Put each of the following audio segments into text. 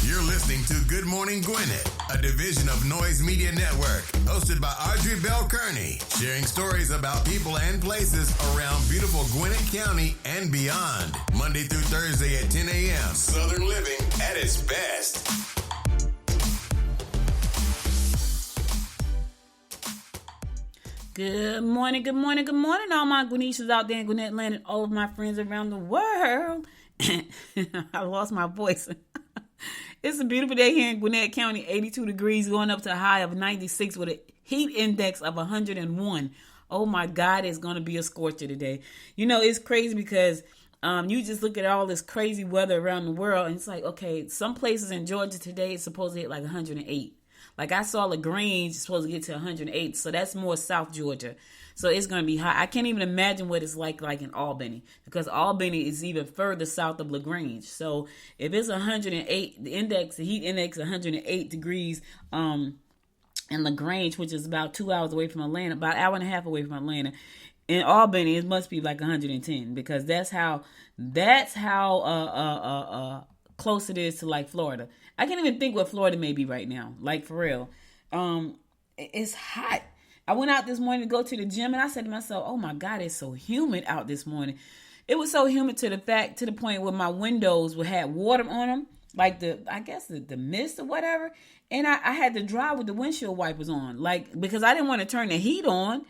You're listening to Good Morning Gwinnett, a division of Noise Media Network, hosted by Audrey Bell Kearney, sharing stories about people and places around beautiful Gwinnett County and beyond. Monday through Thursday at 10 a.m. Southern living at its best. Good morning, all my Gwinnetians out there in Gwinnett land and all of my friends around the world. I lost my voice. It's a beautiful day here in Gwinnett County, 82 degrees, going up to a high of 96 with a heat index of 101. Oh my God, it's going to be a scorcher today. You know, it's crazy because you just look at all this crazy weather around the world and it's like, okay, some places in Georgia today is supposed to hit like 108. Like I saw LaGrange is supposed to get to 108, so that's more South Georgia. So it's going to be hot. I can't even imagine what it's like in Albany, because Albany is even further south of LaGrange. So if it's 108, the heat index 108 degrees in LaGrange, which is about 2 hours away from Atlanta, about an hour and a half away from Atlanta. In Albany, it must be like 110, because that's how close it is to like Florida. I can't even think what Florida may be right now, like for real. It's hot. I went out this morning to go to the gym and I said to myself, oh my God, it's so humid out this morning. It was so humid to the point where my windows had water on them, like the mist or whatever. And I had to drive with the windshield wipers on, like, because I didn't want to turn the heat on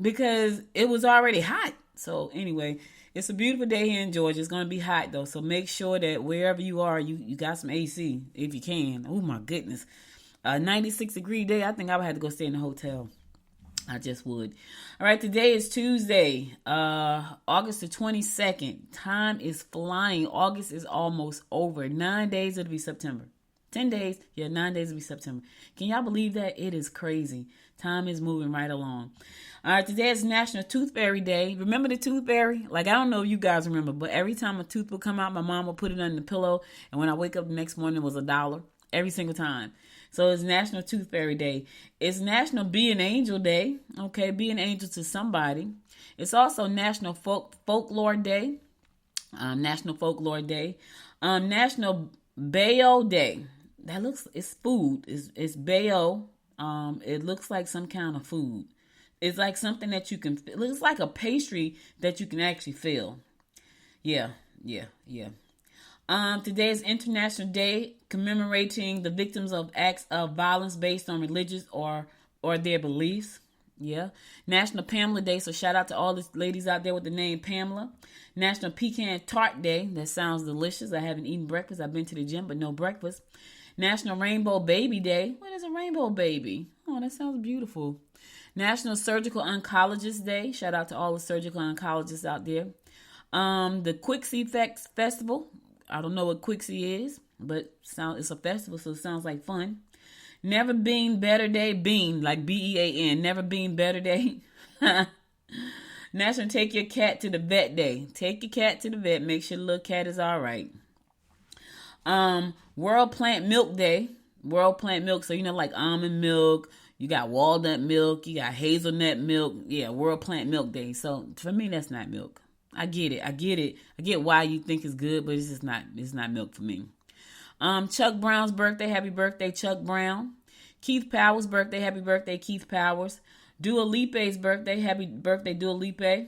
because it was already hot. So anyway, it's a beautiful day here in Georgia. It's going to be hot though. So make sure that wherever you are, you got some AC if you can. Oh my goodness. 96 degree day. I think I would have to go stay in a hotel. I just would. All right, today is Tuesday, August the 22nd. Time is flying. August is almost over. 9 days, it'll be September. 10 days, 9 days will be September. Can y'all believe that? It is crazy. Time is moving right along. All right, today is National Tooth Fairy Day. Remember the Tooth Fairy? Like, I don't know if you guys remember, but every time a tooth would come out, my mom would put it under the pillow, and when I wake up the next morning, it was $1. Every single time. So it's National Tooth Fairy Day. It's National Be an Angel Day. Okay, be an angel to somebody. It's also National Folklore Day. National Folklore Day. National Bayo Day. It's food. It's bayo. It looks like some kind of food. It's like something that you can, it looks like a pastry that you can actually feel. Yeah. Today is International Day commemorating the victims of acts of violence based on religious or their beliefs. Yeah. National Pamela Day, so shout out to all the ladies out there with the name Pamela. National Pecan Tart Day. That sounds delicious. I haven't eaten breakfast. I've been to the gym, but no breakfast. National Rainbow Baby Day. What is a rainbow baby? Oh, that sounds beautiful. National Surgical Oncologist Day. Shout out to all the surgical oncologists out there. The Quixie Festival. I don't know what Quixie is, but it's a festival, so it sounds like fun. Never Been Better Day. Bean, like BEAN. Never Been Better Day. National Take Your Cat to the Vet Day. Take your cat to the vet. Make sure the little cat is all right. World Plant Milk Day. World Plant Milk. So, like almond milk. You got walnut milk. You got hazelnut milk. Yeah, World Plant Milk Day. So, for me, that's not milk. I get it. I get why you think it's good, but it's not milk for me. Chuck Brown's birthday. Happy birthday, Chuck Brown. Keith Powers' birthday. Happy birthday, Keith Powers. Dua Lipa's birthday. Happy birthday, Dua Lipa.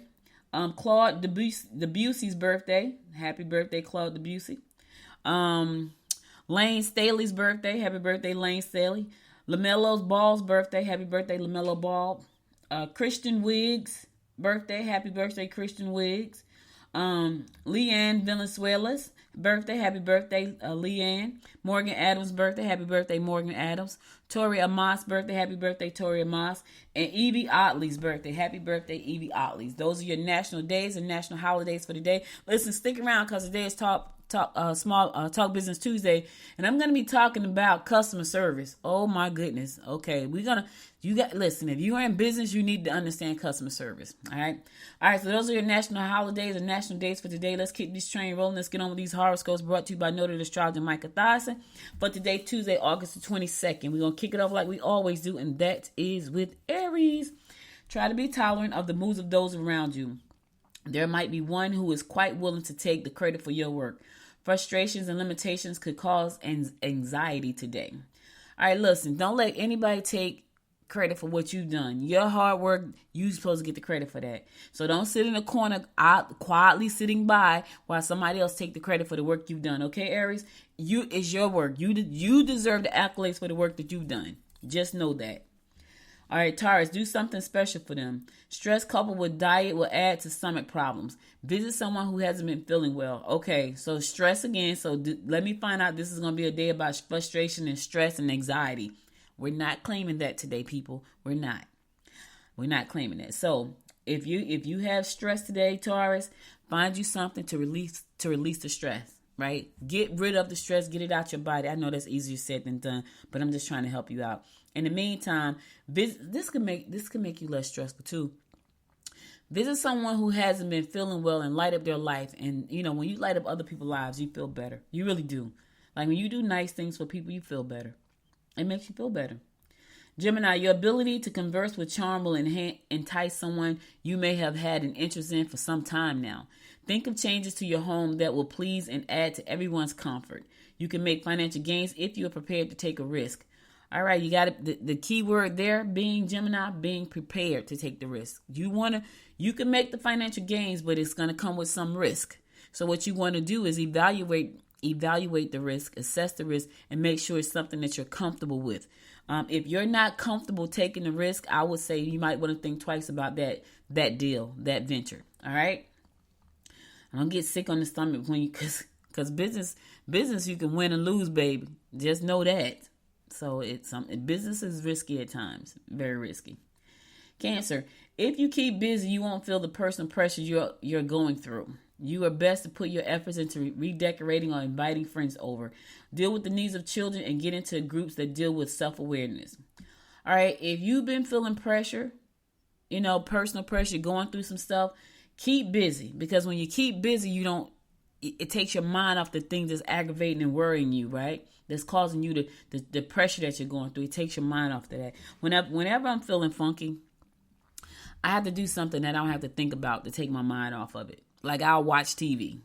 Claude Debussy's birthday. Happy birthday, Claude Debussy. Lane Staley's birthday. Happy birthday, Lane Staley. LaMelo Ball's birthday. Happy birthday, LaMelo Ball. Christian Wiggs' birthday. Happy birthday, Christian Wiggs. Leanne Valenzuela's birthday. Happy birthday, Leanne. Morgan Adams' birthday. Happy birthday, Morgan Adams. Tori Amos' birthday. Happy birthday, Tori Amos. And Evie Otley's birthday. Happy birthday, Evie Otley's. Those are your national days and national holidays for today. Listen, stick around because today is Talk Business Tuesday, and I'm going to be talking about customer service. Oh my goodness. Okay, listen, if you are in business, you need to understand customer service. All right, so those are your national holidays and national days for today. Let's keep this train rolling. Let's get on with these horoscopes brought to you by noted astrologer Micah Thyssen. For today, Tuesday, August the 22nd, we're going to kick it off like we always do, and that is with Aries. Try to be tolerant of the moods of those around you. There might be one who is quite willing to take the credit for your work. Frustrations and limitations could cause anxiety today. All right, listen, don't let anybody take credit for what you've done. Your hard work, you're supposed to get the credit for that. So don't sit in a corner quietly sitting by while somebody else take the credit for the work you've done. Okay, Aries? It's your work. You deserve the accolades for the work that you've done. Just know that. All right, Taurus, do something special for them. Stress coupled with diet will add to stomach problems. Visit someone who hasn't been feeling well. Okay, so stress again. So let me find out. This is going to be a day about frustration and stress and anxiety. We're not claiming that today, people. We're not claiming that. So if you have stress today, Taurus, find you something to release the stress, right? Get rid of the stress, get it out your body. I know that's easier said than done, but I'm just trying to help you out. In the meantime, this can make you less stressful too. Visit someone who hasn't been feeling well and light up their life. And when you light up other people's lives, you feel better. You really do. Like when you do nice things for people, you feel better. It makes you feel better. Gemini, your ability to converse with charm will entice someone you may have had an interest in for some time now. Think of changes to your home that will please and add to everyone's comfort. You can make financial gains if you are prepared to take a risk. All right, you got the key word there being Gemini, being prepared to take the risk. You can make the financial gains, but it's going to come with some risk. So what you want to do is evaluate the risk, assess the risk, and make sure it's something that you're comfortable with. If you're not comfortable taking the risk, I would say you might want to think twice about that deal, that venture. All right. I don't get sick on the stomach because business you can win and lose, baby. Just know that. So business is risky at times, very risky. Cancer, if you keep busy, you won't feel the personal pressure you're going through. You are best to put your efforts into redecorating or inviting friends over. Deal with the needs of children and get into groups that deal with self-awareness. All right, if you've been feeling pressure, personal pressure, going through some stuff, keep busy. Because when you keep busy, it takes your mind off the things that's aggravating and worrying you, right? That's causing you the pressure that you're going through. It takes your mind off to that. Whenever I'm feeling funky, I have to do something that I don't have to think about to take my mind off of it. Like I'll watch TV,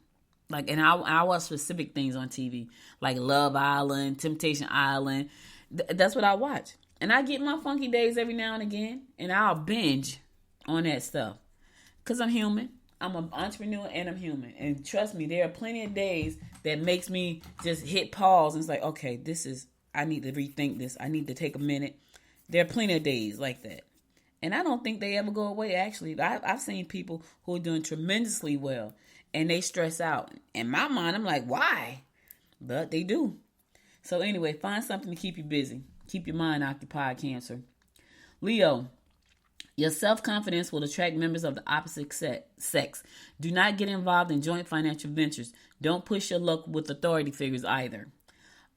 and I'll watch specific things on TV, like Love Island, Temptation Island. That's what I watch. And I get my funky days every now and again, and I'll binge on that stuff. Because I'm human. I'm an entrepreneur and I'm human. And trust me, there are plenty of days that makes me just hit pause and it's like, okay, I need to rethink this. I need to take a minute. There are plenty of days like that. And I don't think they ever go away, actually. I've seen people who are doing tremendously well, and they stress out. In my mind, I'm like, why? But they do. So anyway, find something to keep you busy. Keep your mind occupied, Cancer. Leo, your self-confidence will attract members of the opposite sex. Do not get involved in joint financial ventures. Don't push your luck with authority figures either.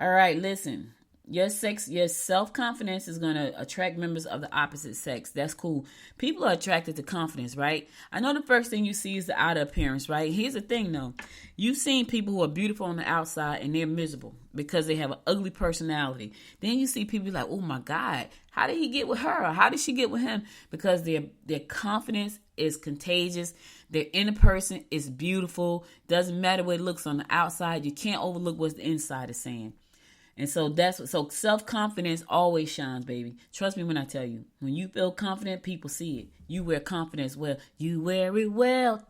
All right, listen. Your self-confidence is going to attract members of the opposite sex. That's cool. People are attracted to confidence, right? I know the first thing you see is the outer appearance, right? Here's the thing, though. You've seen people who are beautiful on the outside and they're miserable because they have an ugly personality. Then you see people like, oh, my God, how did he get with her? Or how did she get with him? Because their confidence is contagious. Their inner person is beautiful. Doesn't matter what it looks on the outside. You can't overlook what the inside is saying. And so self-confidence always shines, baby. Trust me when I tell you. When you feel confident, people see it. You wear confidence well. You wear it well.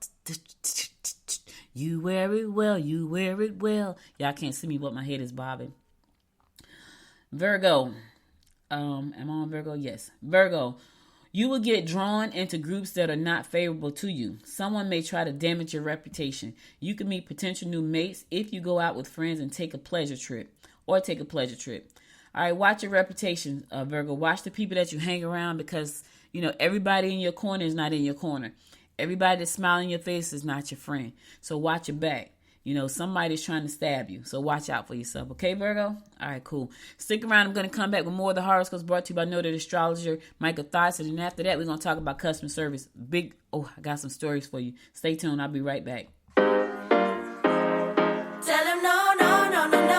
You wear it well. You wear it well. Y'all can't see me, but my head is bobbing. Virgo. Am I on Virgo? Yes. Virgo. You will get drawn into groups that are not favorable to you. Someone may try to damage your reputation. You can meet potential new mates if you go out with friends and take a pleasure trip. All right, watch your reputation, Virgo. Watch the people that you hang around because, everybody in your corner is not in your corner. Everybody that's smiling in your face is not your friend. So watch your back. Somebody's trying to stab you. So watch out for yourself. Okay, Virgo? All right, cool. Stick around. I'm going to come back with more of the horoscopes brought to you by noted astrologer Michael Thison. And after that, we're going to talk about customer service. I got some stories for you. Stay tuned. I'll be right back. Tell him no, no, no, no, no.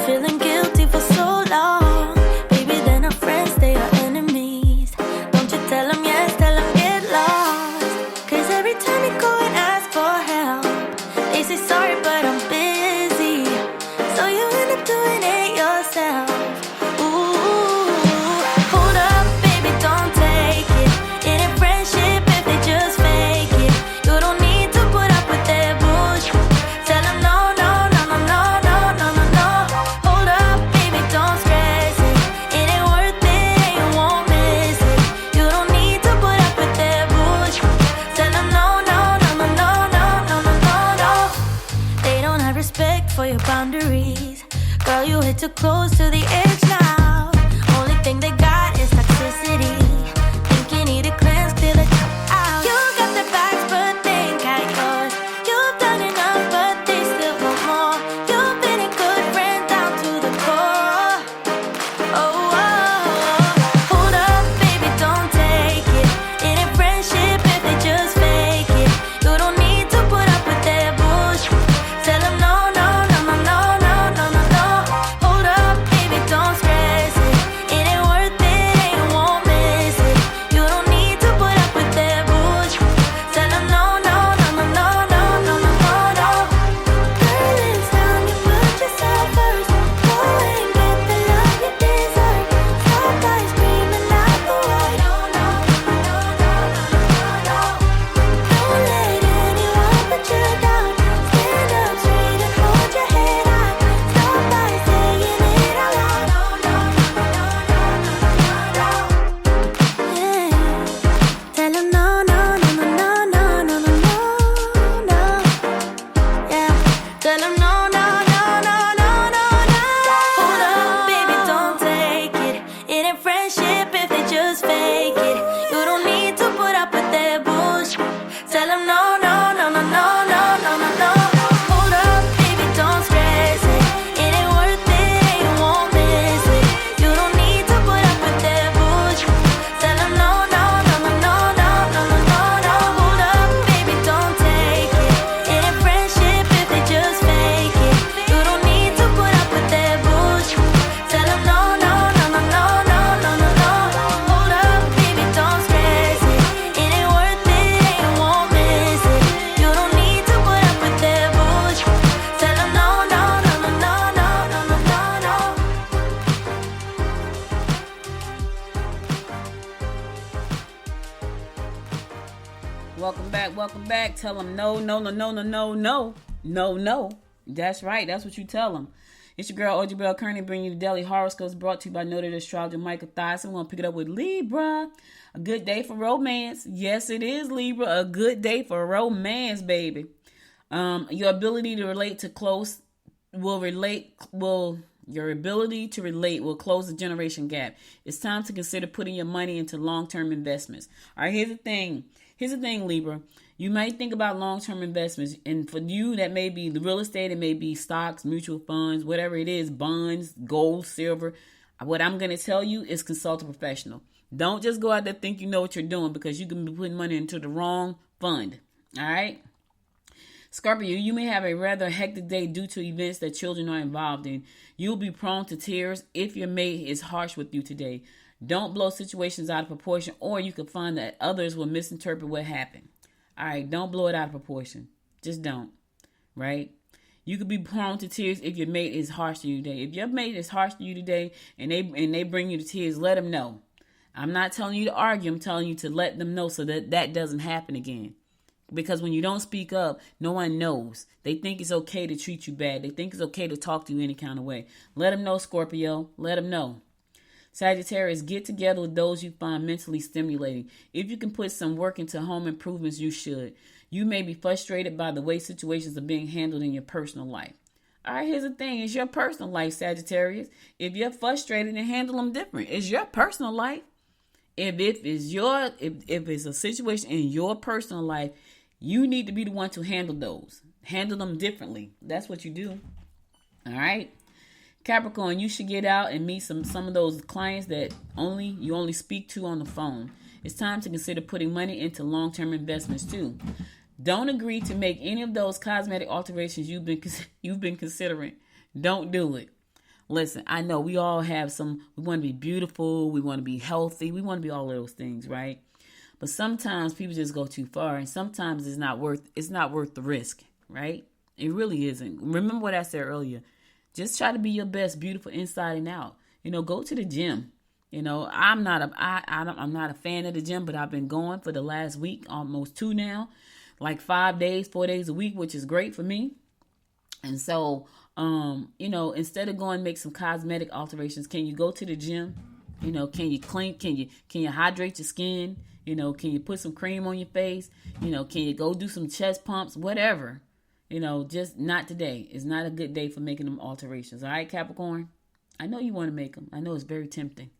Feeling guilty for so long. Baby, too close to the edge now. Only thing they got is toxicity. Think you need a cleanse, feel it out. You got the bags, but they ain't got yours. You've done enough, but they still want more. You've been a good friend down to the core. Oh, hold up, baby, don't take it. It ain't friendship if they just fake it. You don't need to put up with their bullshit. Tell them no, no, no, no, no, no, no, no, no. Hold up, baby, don't stress it. It ain't worth it, and you won't miss it. You don't need to put up with their bullshit. Tell them no, no, no, no, no, no, no, no, no, no. Girl, it's time you put yourself first. Go and get the love you deserve. Stop by screaming out the word. No, no, no, no, no, no, no. Don't let anyone put you down. Stand up straight and hold your head high. Stop by saying it out loud. No, no, no, no, no, no, no. Yeah. Tell 'em no, no, no, no, no, no, no, no, no. Yeah. Tell 'em no, no, no, no, no, no, no. Hold up, baby, don't take it. It ain't friendship if they just fake it. You don't need to put up with their bullshit. Tell 'em no, no, no, no, no, no, no, no, no. Hold up, baby, don't stress it. It ain't worth it, and you won't miss it. You don't need to put up with their bullshit. Tell 'em no, no, no, no, no, no, no, no, no, no. Hold up, baby, don't take it. It ain't friendship if they just fake it. You don't need to put up with their bullshit. Tell 'em no, no, no, no, no, no, no, no, no. Hold up, baby, don't stress it. It ain't worth it, and you won't miss it. You don't need to put up with their bullshit. Tell 'em no, no, no, no, no, no, no, no, no, no. Welcome back. Tell them no, no, no, no, no, no, no, no, no. That's right. That's what you tell them. It's your girl, Audrey Bell Kearney, bringing you the Daily Horoscopes brought to you by noted astrologer Michael Thyssen. We're going to pick it up with Libra. A good day for romance. Yes, it is, Libra. A good day for romance, baby. Your ability to relate to close will your ability to relate will close the generation gap. It's time to consider putting your money into long-term investments. All right, here's the thing. Libra. You might think about long-term investments, and for you, that may be the real estate, it may be stocks, mutual funds, whatever it is, bonds, gold, silver. What I'm going to tell you is consult a professional. Don't just go out there think you know what you're doing, because you can be putting money into the wrong fund. All right? Scorpio, you may have a rather hectic day due to events that children are involved in. You'll be prone to tears if your mate is harsh with you today. Don't blow situations out of proportion, or you could find that others will misinterpret what happened. All right, don't blow it out of proportion. Just don't, right? You could be prone to tears if your mate is harsh to you today. If your mate is harsh to you today and they bring you to tears, let them know. I'm not telling you to argue. I'm telling you to let them know so that that doesn't happen again. Because when you don't speak up, no one knows. They think it's okay to treat you bad. They think it's okay to talk to you any kind of way. Let them know, Scorpio. Let them know. Sagittarius, get together with those you find mentally stimulating. If you can put some work into home improvements, you should. You may be frustrated by the way situations are being handled in your personal life. All right, here's the thing. It's your personal life, Sagittarius. If you're frustrated, then handle them different. It's your personal life. If it's a situation in your personal life, you need to be the one to handle those. Handle them differently. That's what you do. All right. Capricorn, you should get out and meet some of those clients that you only speak to on the phone. It's time to consider putting money into long-term investments too. Don't agree to make any of those cosmetic alterations you've been considering. Don't do it. Listen, I know we all have we want to be beautiful, we want to be healthy, we want to be all of those things, right? But sometimes people just go too far, and sometimes it's not worth the risk, right? It really isn't. Remember what I said earlier. Just try to be your best, beautiful inside and out. Go to the gym. I'm not a fan of the gym, but I've been going for the last week, almost 2 now, like 4 days a week, which is great for me. And so, instead of going and make some cosmetic alterations, can you go to the gym? Can you clean? Can you hydrate your skin? Can you put some cream on your face? Can you go do some chest pumps? Whatever. Just not today. It's not a good day for making them alterations. All right, Capricorn? I know you want to make them. I know it's very tempting.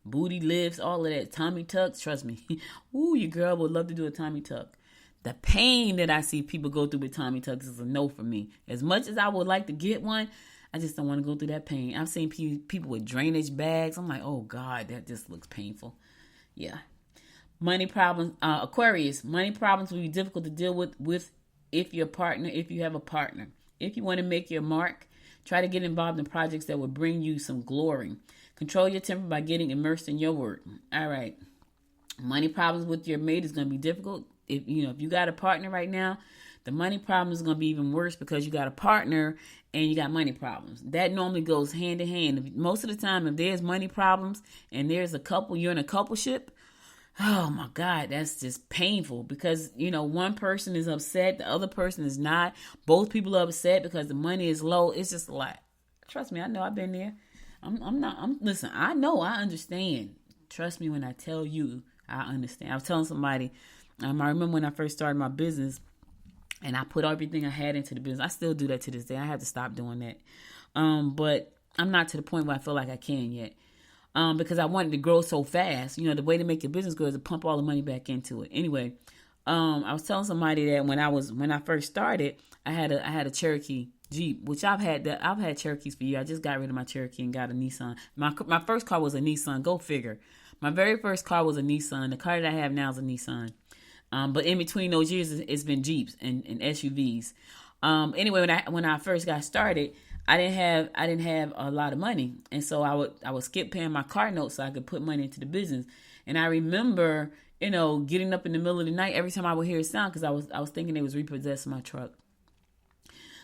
Booty lifts, all of that. Tommy tucks, trust me. Ooh, your girl would love to do a Tommy tuck. The pain that I see people go through with Tommy tucks is a no for me. As much as I would like to get one, I just don't want to go through that pain. I've seen people with drainage bags. I'm like, oh God, that just looks painful. Yeah. Money problems, Aquarius. Money problems will be difficult to deal with if you have a partner. If you want to make your mark, try to get involved in projects that will bring you some glory. Control your temper by getting immersed in your work. All right. Money problems with your mate is going to be difficult. If you got a partner right now, the money problem is going to be even worse because you got a partner and you got money problems. That normally goes hand in hand. Most of the time, if there's money problems and there's a couple, you're in a coupleship, oh my God, that's just painful because, one person is upset, the other person is not. Both people are upset because the money is low. It's just a lot. Trust me, I know I've been there. Listen, I know, I understand. Trust me when I tell you, I understand. I was telling somebody, I remember when I first started my business and I put everything I had into the business. I still do that to this day. I have to stop doing that. But I'm not to the point where I feel like I can yet. Because I wanted to grow so fast. The way to make your business grow is to pump all the money back into it. Anyway, I was telling somebody that when I first started, I had a Cherokee Jeep, which I've had Cherokees for years. I just got rid of my Cherokee and got a Nissan. My first car was a Nissan. Go figure. My very first car was a Nissan. The car that I have now is a Nissan. But in between those years, it's been Jeeps and SUVs. Anyway, when I first got started, I didn't have a lot of money, and so I would skip paying my car notes so I could put money into the business. And I remember, getting up in the middle of the night every time I would hear a sound because I was thinking they was repossessing my truck.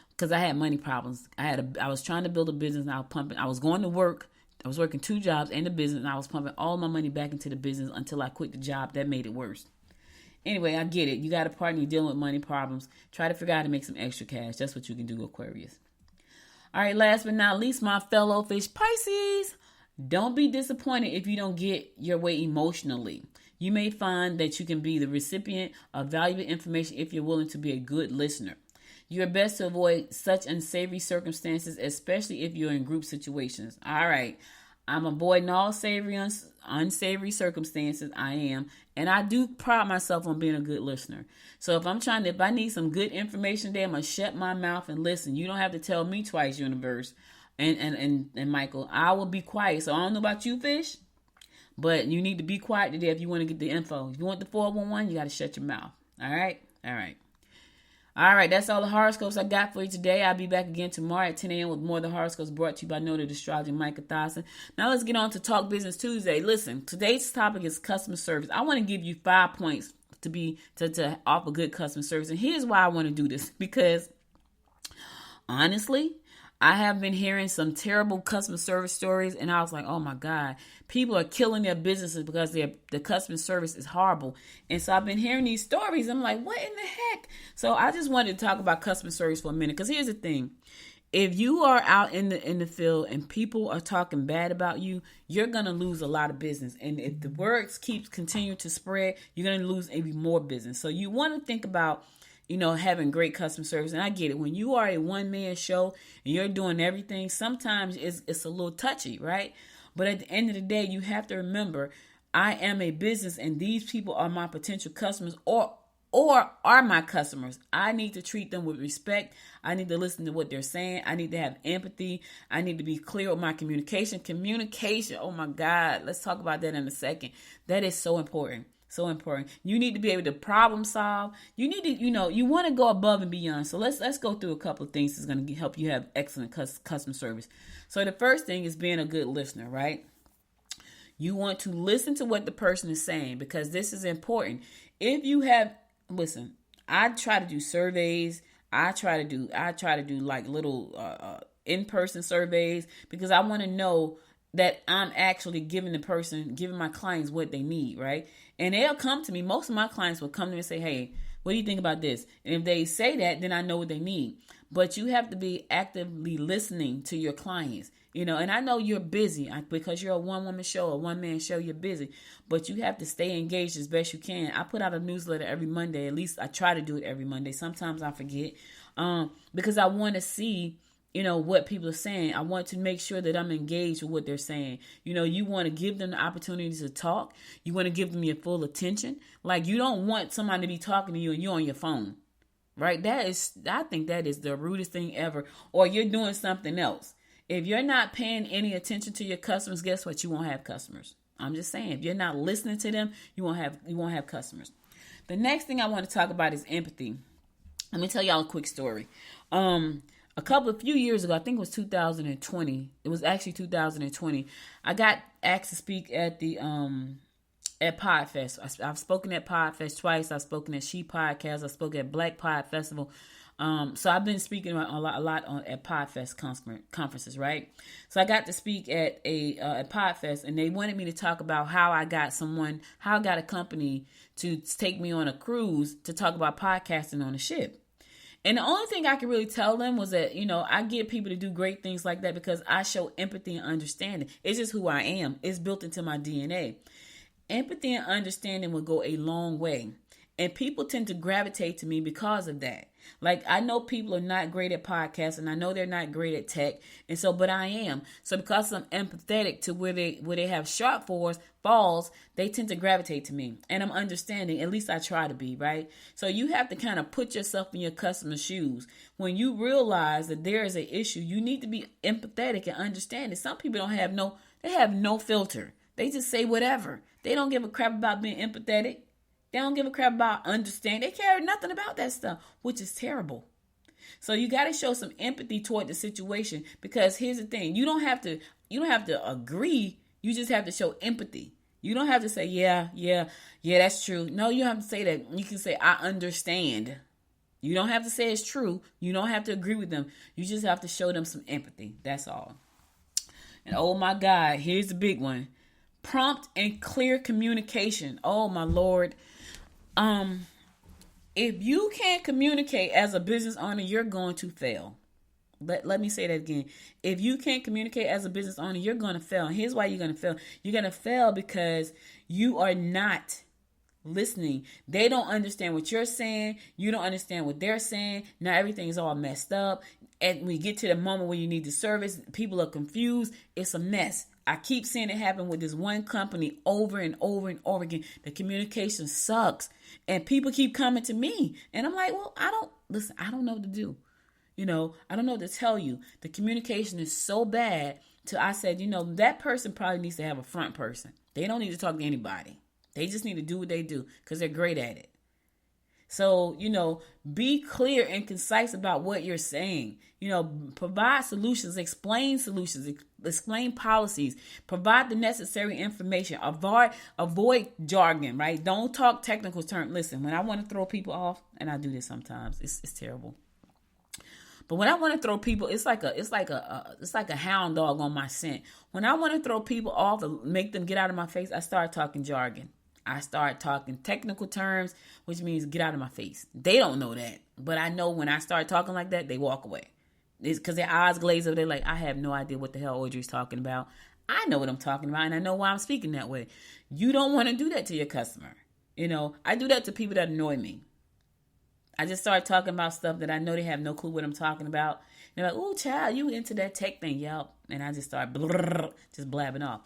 Because I had money problems. I was trying to build a business and I was going to work. I was working 2 jobs and the business, and I was pumping all my money back into the business until I quit the job. That made it worse. Anyway, I get it. You got a partner, you're dealing with money problems. Try to figure out how to make some extra cash. That's what you can do, Aquarius. All right, last but not least, my fellow fish Pisces. Don't be disappointed if you don't get your way emotionally. You may find that you can be the recipient of valuable information if you're willing to be a good listener. You're best to avoid such unsavory circumstances, especially if you're in group situations. All right. I'm avoiding all unsavory circumstances. I am. And I do pride myself on being a good listener. So if I need some good information there, I'm going to shut my mouth and listen. You don't have to tell me twice, universe and Michael. I will be quiet. So I don't know about you, fish, but you need to be quiet today if you want to get the info. If you want the 411, you got to shut your mouth. All right? All right. All right, that's all the horoscopes I got for you today. I'll be back again tomorrow at 10 a.m. with more of the horoscopes brought to you by Noted Astrology and Micah Thomson. Now let's get on to Talk Business Tuesday. Listen, today's topic is customer service. I want to give you 5 points to offer good customer service. And here's why I want to do this. Because honestly, I have been hearing some terrible customer service stories, and I was like, oh my God, people are killing their businesses because the customer service is horrible. And so I've been hearing these stories. I'm like, what in the heck? So I just wanted to talk about customer service for a minute, because here's the thing. If you are out in the field and people are talking bad about you, you're going to lose a lot of business. And if the words keeps continuing to spread, you're going to lose even more business. So you want to think about having great customer service. And I get it. When you are a one-man show and you're doing everything, sometimes it's a little touchy, right? But at the end of the day, you have to remember, I am a business and these people are my potential customers or are my customers. I need to treat them with respect. I need to listen to what they're saying. I need to have empathy. I need to be clear with my communication. Communication, oh my God. Let's talk about that in a second. That is so important. So important. You need to be able to problem solve. You need to, you want to go above and beyond. So let's go through a couple of things that's going to help you have excellent customer service. So the first thing is being a good listener, right? You want to listen to what the person is saying, because this is important. Listen, I try to do surveys. I try to do like little in-person surveys, because I want to know that I'm actually giving my clients what they need, right? And they'll come to me. Most of my clients will come to me and say, hey, what do you think about this? And if they say that, then I know what they need. But you have to be actively listening to your clients, and I know you're busy because you're a one-woman show, a one-man show, you're busy, but you have to stay engaged as best you can. I put out a newsletter every Monday. At least I try to do it every Monday. Sometimes I forget, because I want to see what people are saying. I want to make sure that I'm engaged with what they're saying. You want to give them the opportunity to talk. You want to give them your full attention. Like, you don't want somebody to be talking to you and you're on your phone, right? I think that is the rudest thing ever. Or you're doing something else. If you're not paying any attention to your customers, guess what? You won't have customers. I'm just saying, if you're not listening to them, you won't have customers. The next thing I want to talk about is empathy. Let me tell y'all a quick story. A few years ago, I think it was 2020. It was actually 2020. I got asked to speak at the at Podfest. I've spoken at Podfest twice. I've spoken at She Podcast. I spoke at Black Pod Festival. So I've been speaking a lot at Podfest conferences, right? So I got to speak at at Podfest, and they wanted me to talk about how I got a company to take me on a cruise to talk about podcasting on a ship. And the only thing I could really tell them was that, I get people to do great things like that because I show empathy and understanding. It's just who I am. It's built into my DNA. Empathy and understanding will go a long way. And people tend to gravitate to me because of that. Like, I know people are not great at podcasts, and I know they're not great at tech, but I am. So because I'm empathetic to where they have falls, they tend to gravitate to me. And I'm understanding, at least I try to be, right? So you have to kind of put yourself in your customer's shoes. When you realize that there is an issue, you need to be empathetic and understanding. Some people have no filter. They just say whatever. They don't give a crap about being empathetic. They don't give a crap about understanding. They care nothing about that stuff, which is terrible. So you got to show some empathy toward the situation, because here's the thing. You don't have to agree. You just have to show empathy. You don't have to say, yeah, that's true. No, you don't have to say that. You can say, I understand. You don't have to say it's true. You don't have to agree with them. You just have to show them some empathy. That's all. And oh my God, here's the big one. Prompt and clear communication. Oh my Lord. If you can't communicate as a business owner, you're going to fail. Let me say that again. If you can't communicate as a business owner, you're going to fail. And here's why you're going to fail. You're going to fail because you are not listening. They don't understand what you're saying. You don't understand what they're saying. Now everything is all messed up. And when you get to the moment where you need the service, people are confused. It's a mess. I keep seeing it happen with this one company over and over and over again. The communication sucks. And people keep coming to me. And I'm like, well, I don't know what to do. I don't know what to tell you. The communication is so bad. I said, that person probably needs to have a front person. They don't need to talk to anybody. They just need to do what they do because they're great at it. So, be clear and concise about what you're saying. Provide solutions, explain policies, provide the necessary information, avoid jargon, right? Don't talk technical terms. Listen, when I want to throw people off, and I do this sometimes, it's terrible. But when I want to throw people, it's like a hound dog on my scent. When I want to throw people off and make them get out of my face, I start talking jargon. I start talking technical terms, which means get out of my face. They don't know that. But I know when I start talking like that, they walk away. It's because their eyes glaze over. They're like, I have no idea what the hell Audrey's talking about. I know what I'm talking about, and I know why I'm speaking that way. You don't want to do that to your customer. I do that to people that annoy me. I just start talking about stuff that I know they have no clue what I'm talking about. They're like, oh, child, you into that tech thing, yup. And I just start just blabbing off.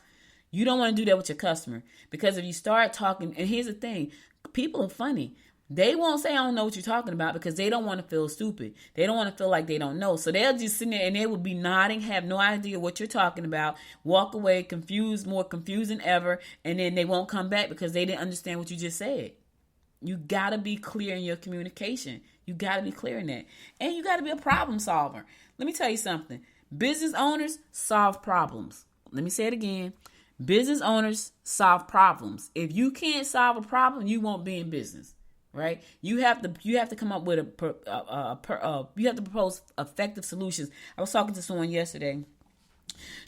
You don't want to do that with your customer, because if you start talking, and here's the thing, people are funny. They won't say, I don't know what you're talking about, because they don't want to feel stupid. They don't want to feel like they don't know. So they'll just sit there and they will be nodding, have no idea what you're talking about, walk away confused, more confused than ever, and then they won't come back because they didn't understand what you just said. You got to be clear in your communication. You got to be clear in that. And you got to be a problem solver. Let me tell you something. Business owners solve problems. Let me say it again. Business owners solve problems. If you can't solve a problem, you won't be in business, right? You have to come up with you have to propose effective solutions. I was talking to someone yesterday.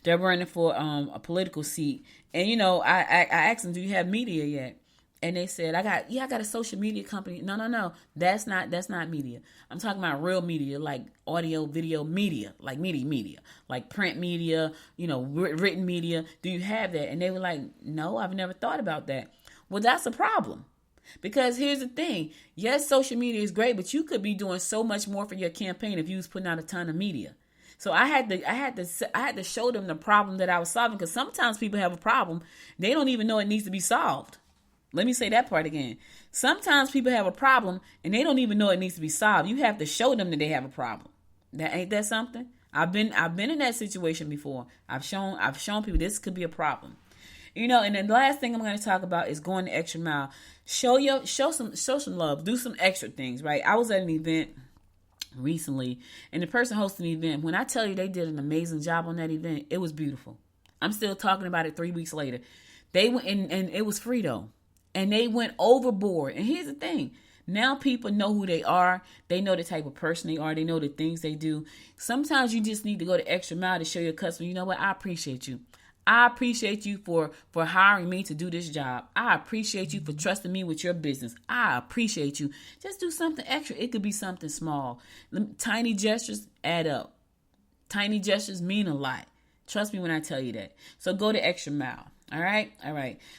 They're running for a political seat, and I asked them, "Do you have media yet?" And they said, I got a social media company. No. That's not media. I'm talking about real media, like audio, video media, like media, like print media, written media. Do you have that? And they were like, no, I've never thought about that. Well, that's a problem. Because here's the thing. Yes, social media is great, but you could be doing so much more for your campaign if you was putting out a ton of media. So I had to show them the problem that I was solving, because sometimes people have a problem, they don't even know it needs to be solved. Let me say that part again. Sometimes people have a problem and they don't even know it needs to be solved. You have to show them that they have a problem. Ain't that something? I've been in that situation before. I've shown people this could be a problem. You know, and then the last thing I'm going to talk about is going the extra mile. Show some love. Do some extra things, right? I was at an event recently, and the person hosting the event, when I tell you they did an amazing job on that event, it was beautiful. I'm still talking about it 3 weeks later. They went, and it was free though. And they went overboard. And here's the thing. Now people know who they are. They know the type of person they are. They know the things they do. Sometimes you just need to go the extra mile to show your customer, you know what? I appreciate you. I appreciate you for hiring me to do this job. I appreciate you for trusting me with your business. I appreciate you. Just do something extra. It could be something small. Tiny gestures add up. Tiny gestures mean a lot. Trust me when I tell you that. So go the extra mile. All right.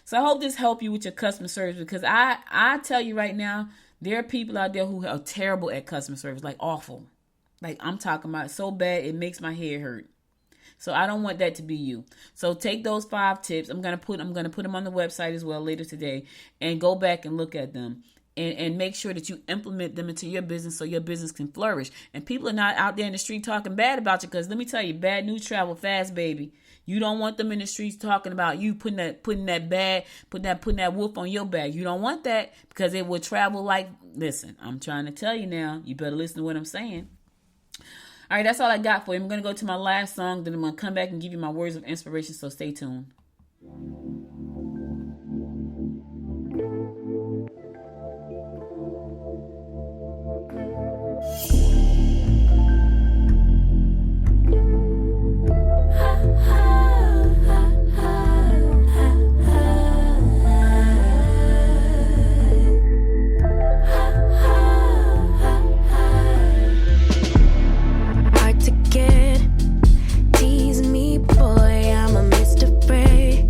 So I hope this helped you with your customer service, because I tell you right now, there are people out there who are terrible at customer service, like awful. Like I'm talking about so bad it makes my head hurt. So I don't want that to be you. So take those 5 tips. I'm gonna put them on the website as well later today, and go back and look at them. And make sure that you implement them into your business so your business can flourish. And people are not out there in the street talking bad about you, because let me tell you, bad news travel fast, baby. You don't want them in the streets talking about you putting that wolf on your back. You don't want that, because it will travel like, listen, I'm trying to tell you now, you better listen to what I'm saying. All right, that's all I got for you. I'm going to go to my last song, then I'm going to come back and give you my words of inspiration, so stay tuned. Tease me, boy, I'm a Mr. Frey.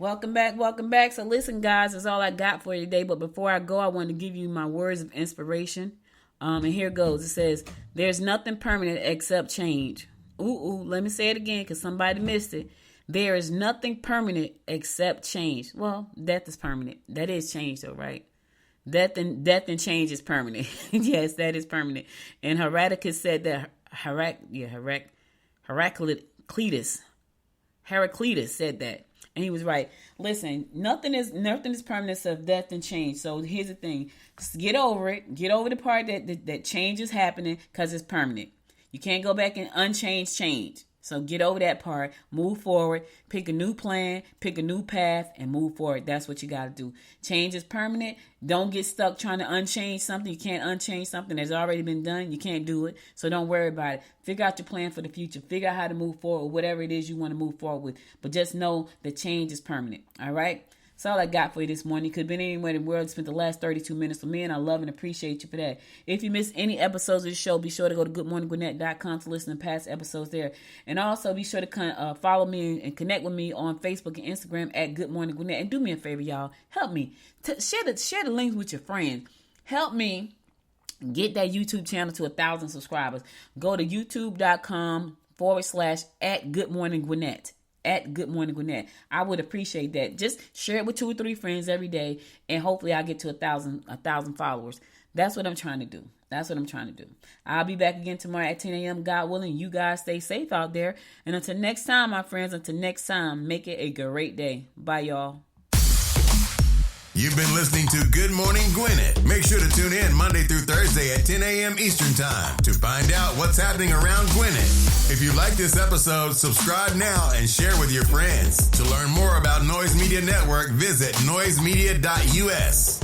Welcome back. So listen, guys, that's all I got for you today. But before I go, I want to give you my words of inspiration. And here goes. It says, there's nothing permanent except change. Let me say it again because somebody missed it. There is nothing permanent except change. Well, death is permanent. That is change though, right? Death and change is permanent. Yes, that is permanent. And Heraclitus said that, Heraclitus said that. And he was right. Listen, nothing is permanent except death and change. So here's the thing. Just get over it. Get over the part that change is happening because it's permanent. You can't go back and unchange change. So get over that part, move forward, pick a new plan, pick a new path, and move forward. That's what you got to do. Change is permanent. Don't get stuck trying to unchange something. You can't unchange something that's already been done. You can't do it. So don't worry about it. Figure out your plan for the future. Figure out how to move forward, whatever it is you want to move forward with. But just know that change is permanent. All right? That's all I got for you this morning. Could have been anywhere in the world. Spent the last 32 minutes with me, and I love and appreciate you for that. If you missed any episodes of the show, be sure to go to goodmorninggwinnett.com to listen to past episodes there. And also be sure to follow me and connect with me on Facebook and Instagram at Good Morning Gwinnett. And do me a favor, y'all. Help me. Share the links with your friends. Help me get that YouTube channel to 1,000 subscribers. Go to youtube.com/@goodmorninggwinnett. At Good Morning Gwinnett. I would appreciate that. Just share it with 2 or 3 friends every day, and hopefully I get to 1,000 followers. That's what I'm trying to do. I'll be back again tomorrow at 10 a.m. God willing. You guys stay safe out there. And until next time, my friends, make it a great day. Bye, y'all. You've been listening to Good Morning Gwinnett. Make sure to tune in Monday through Thursday at 10 a.m. Eastern Time to find out what's happening around Gwinnett. If you like this episode, subscribe now and share with your friends. To learn more about Noise Media Network, visit noisemedia.us.